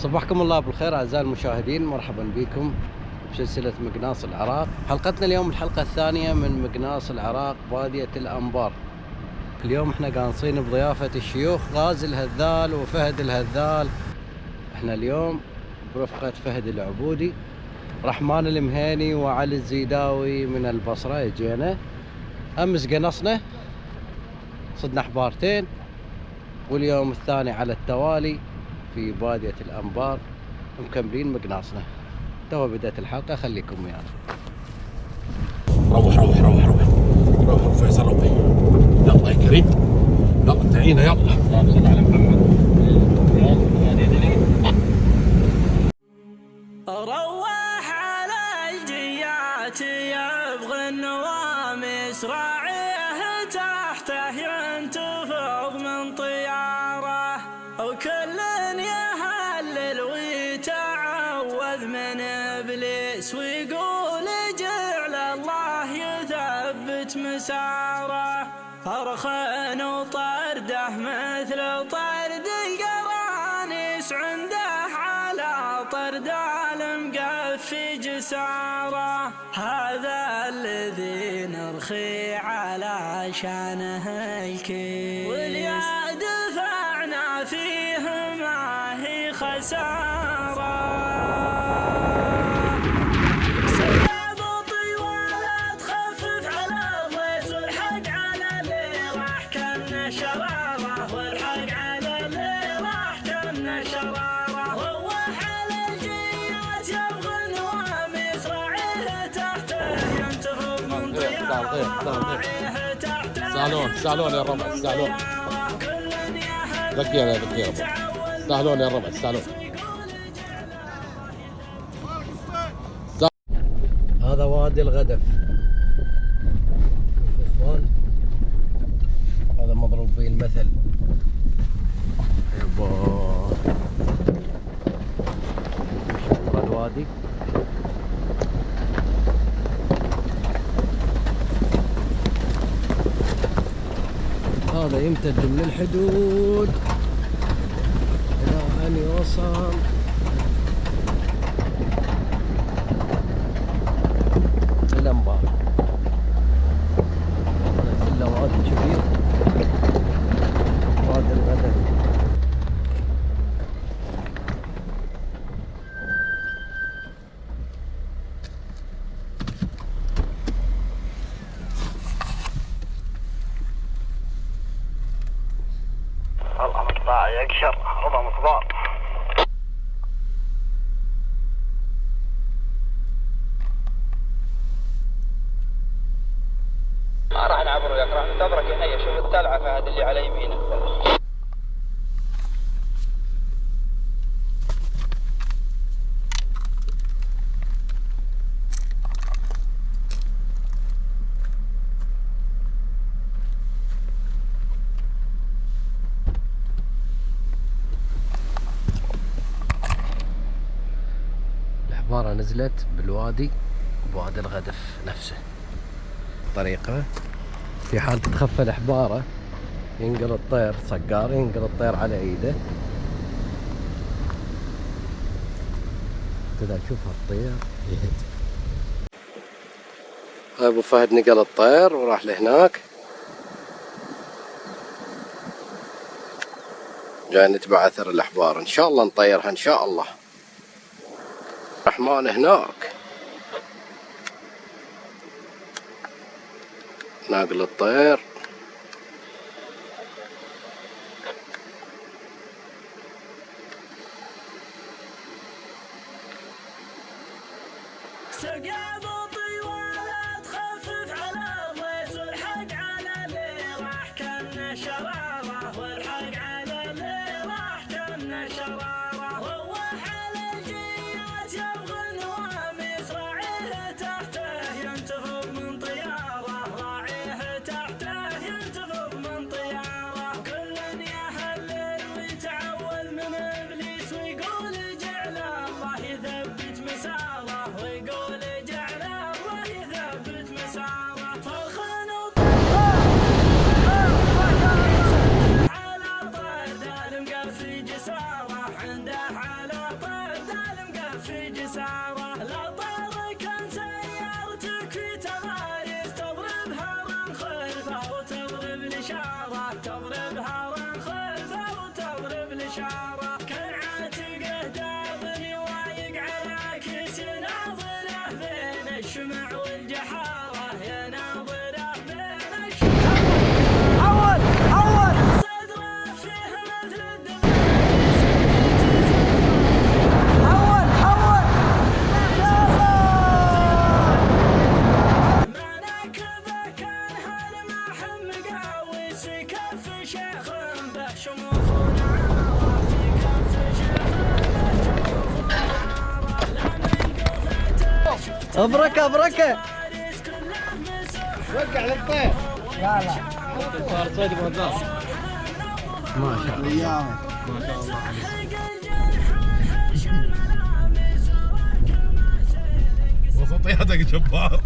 صبحكم الله بالخير أعزائي المشاهدين، مرحبا بكم بسلسلة مقناص العراق. حلقتنا اليوم الحلقة الثانية من مقناص العراق بادية الأنبار. اليوم احنا قانصين بضيافة الشيوخ غازي الهذال وفهد الهذال. احنا اليوم برفقة فهد العبودي، رحمن المهيني وعلي الزيداوي من البصرة. يجينا أمس قنصنا صدنا حبارتين، واليوم الثاني على التوالي في بادية الأنبار مكملين مقناصنا. تو بدأت الحلقة، خليكم ويانا. روح فيصل، روح يلا يا كريم، يلا تعينا، يلا صل على محمد. روح على الجيات يبغى النواميس، راعيه تحته ينتفض من طياره، وكل يهلل ويتعوذ من ابليس، ويقول جعل الله يثبت مساره، فرخن وطرده مثل طرد القرانيس، عنده على طرد المقفي جساره، هذا الذي نرخي على شانه الكيس، واليا دفعنا فيه ما هي خساره. سالون يا الربع، سالون ذكينا يا ذكي، سالون يا الربع، سالون. هذا وادي الغدف. شوفوا اخوان، هذا مضروب به المثل. يبا هذا الوادي هذا يمتد من الحدود إلى أن يوصل الأنبار. هذا كله وادي كبير، وادي الغدف. الله مقطع يكشر، الله مقطع. ما راح نعبر وياك، راح ننتظرك هنا. شوف التلعة فهد اللي على يمينك. الحبارة نزلت بالوادي، بوادي الغدف نفسه. طريقة في حال تتخفى الحبارة ينقل الطير، صقار ينقل الطير على ايده كذا. شوف الطير يهد. ابو فهد نقل الطير وراح لهناك، جاي نتبع اثر الاحبار. ان شاء الله نطيرها ان شاء الله. الرحمن هناك ناقل الطير. ابركه ابركه وقع للطير. لا صار صيد بغداد ما شاء الله. ما شاء الله. وسطياتك جبار.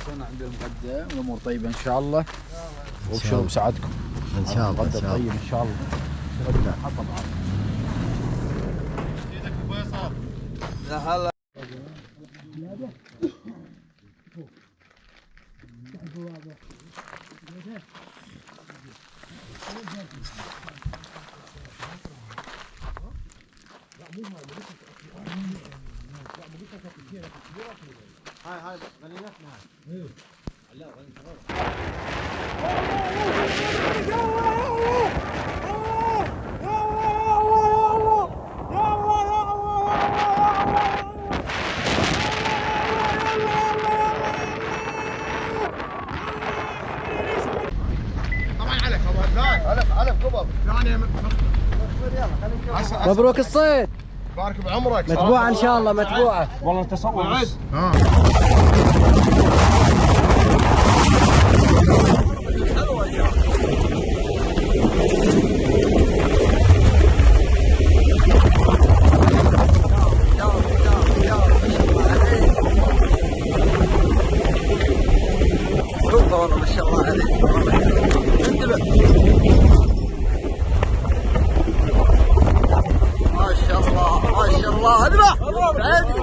عند المغدى والامور طيبه ان شاء الله. وبشر بساعدكم ان شاء الله. غدا طيب ان شاء الله. حطب ايدك فيصل. لا هلا هاي غنيمتنا هاي. لا طبعا علف ابو هداد. علف قبض ثانيه. مبروك الصيد. بارك بعمرك. متبوعه ان شاء الله متبوعه. والله تصور بس. ما شاء الله عليك. انتبه. ما شاء الله ما شاء الله. اذبح عادي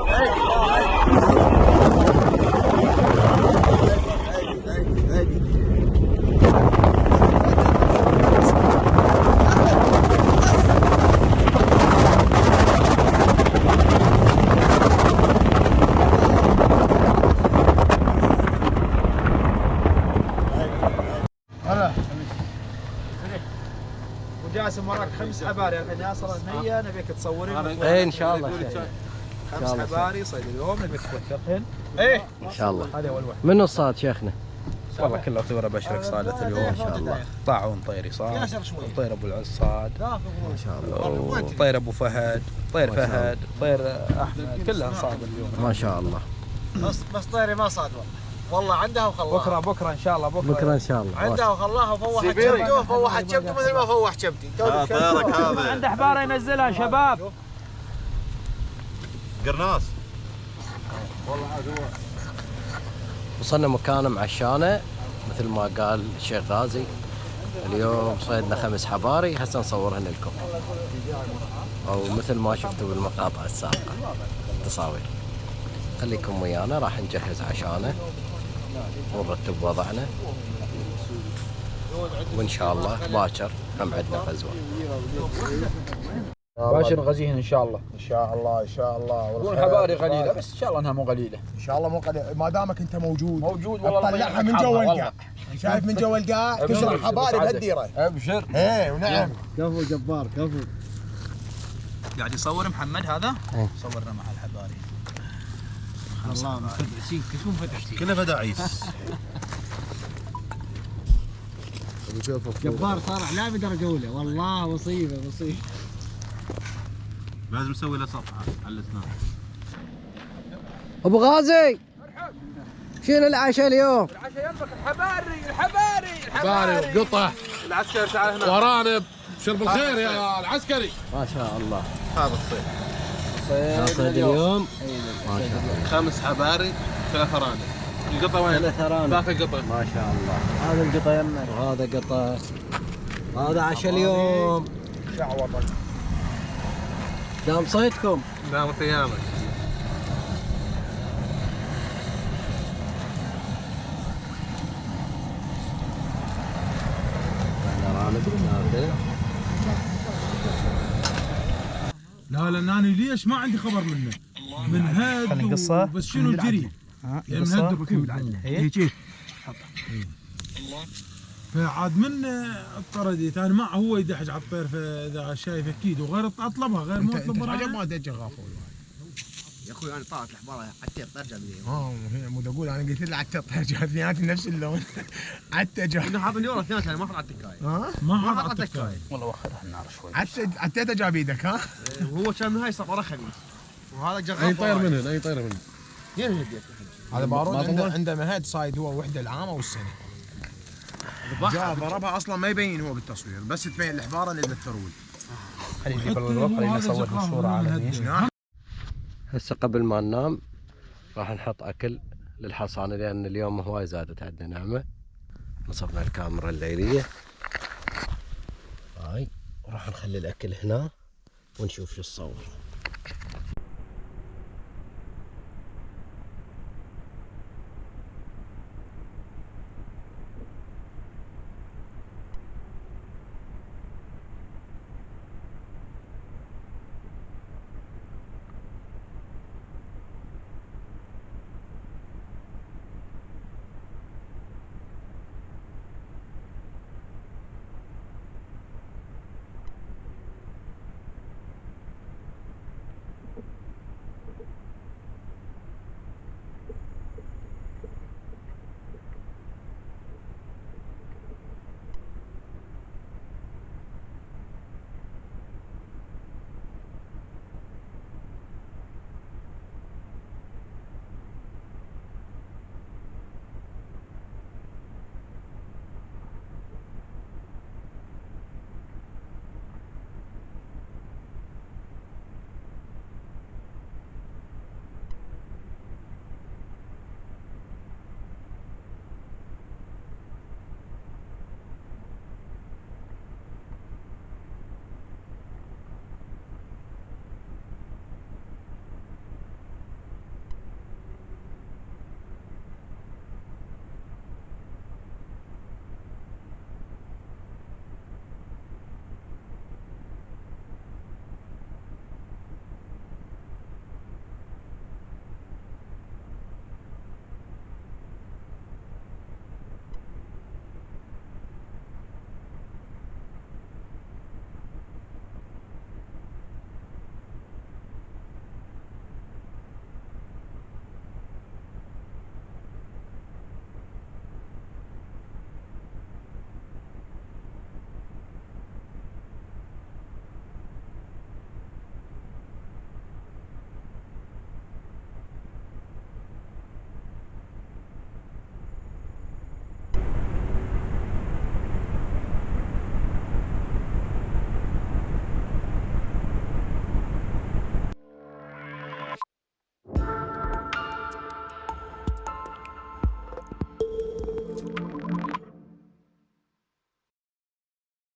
وجاسم وراك 5 حباري الحين ياسر 100 نبيك تصورين. ايه ان شاء الله. 5 حباري صيد اليوم نبيك توثقهن. ايه ان شاء الله. هذا اول واحد. منو الصاد شيخنا؟ والله كله طيور بشرك صادت اليوم ان شاء الله. طاعون طيري صاد، طير ابو العز صاد ما شاء الله. وطير ابو فهد، طير فهد، طير احمد، كلها صاد اليوم ما شاء الله. بس طيري ما صاد والله عندها وخلاها. بكره ان شاء الله. بكره ان شاء الله. عندها وخلاها وفوحت كبدي وفوحت كبدي مثل ما فوح كبدي. طيرك هذا عنده حباره ينزلها شباب. قرناص. وصلنا مكان معشانه مثل ما قال الشيخ غازي. اليوم صيدنا 5 حباري هسه نصورهن لكم، او مثل ما شفتوا بالمقاطع السابقه التصاوير. خليكم ويانا راح نجهز عشانه ونرتب وضعنا، وان شاء الله باكر هم عندنا غزوه. باشر نغزيهن ان شاء الله. ان شاء الله ان شاء الله. يقول حباري قليله بس ان شاء الله انها مو قليله. ان شاء الله مو قليل ما دامك انت موجود. والله طلعها من جوا القاع. شايف من جوا القاع تزرع حباري بهالديره. ابشر. ايه ونعم. كفو جبار كفو. قاعد يصور محمد هذا؟ صورنا مع الحباري. الله مفتحين كلكم فتحتين. كلها فداعيس. جبار صار اعلامي درجه اولى والله. مصيبه. لازم نسوي له صفحه على الاسنان. ابو غازي شنو العشاء اليوم؟ العشاء يمك الحباري حباري وقطع. العسكري تعال هنا. ورانب. شرب الخير يا العسكري. ما شاء الله. هذا الصيد. صيد اليوم ما شاء الله. 5 حباري 3 ارانب. القطة وين؟ 3 أرانب. ذاك القطة. ما شاء الله. هذا القطة يمك. وهذا قطة. هذا عشاء اليوم. شعوطك. دام صيدكم. دامت ايامك. لا لان انا ليش ما عندي خبر منه من هاد قصة بس شنو الجري يعني من هاد الركوب هيك فعاد من اضطرديت انا معه هو يدحج على الطير فاذا شايف اكيد وغير اطلبها غير مو اطلب عجب ما دج غافول يا اخوي انا طلعت الحباره عتيت طرجه لي. مو اقول انا قلت له عتيت اثنينات نفس اللون عتيت انه حاط اليورو اثنيناتها ما حط على التكايه. ما ما حط حط التكايه. والله واخذها النار شوي. عتيت جاب ايدك ها. وهو كان من هاي صفره خميس وهذا جغال. اي طير منهن اي طير منهن. وين هديت؟ هذا بارود عنده مهد صايد هو وحده العامه والسنه. جاء ضربها اصلا ما يبين هو بالتصوير بس تبين الحباره اللي بالترول. خليني اجيب الوقت خليني اصور بالصوره عالميه. هسه قبل ما ننام راح نحط اكل للحصانه لان اليوم هواي زادت عندنا نعمه. نصبنا الكاميرا الليليه هاي وراح نخلي الاكل هنا ونشوف شو الصور.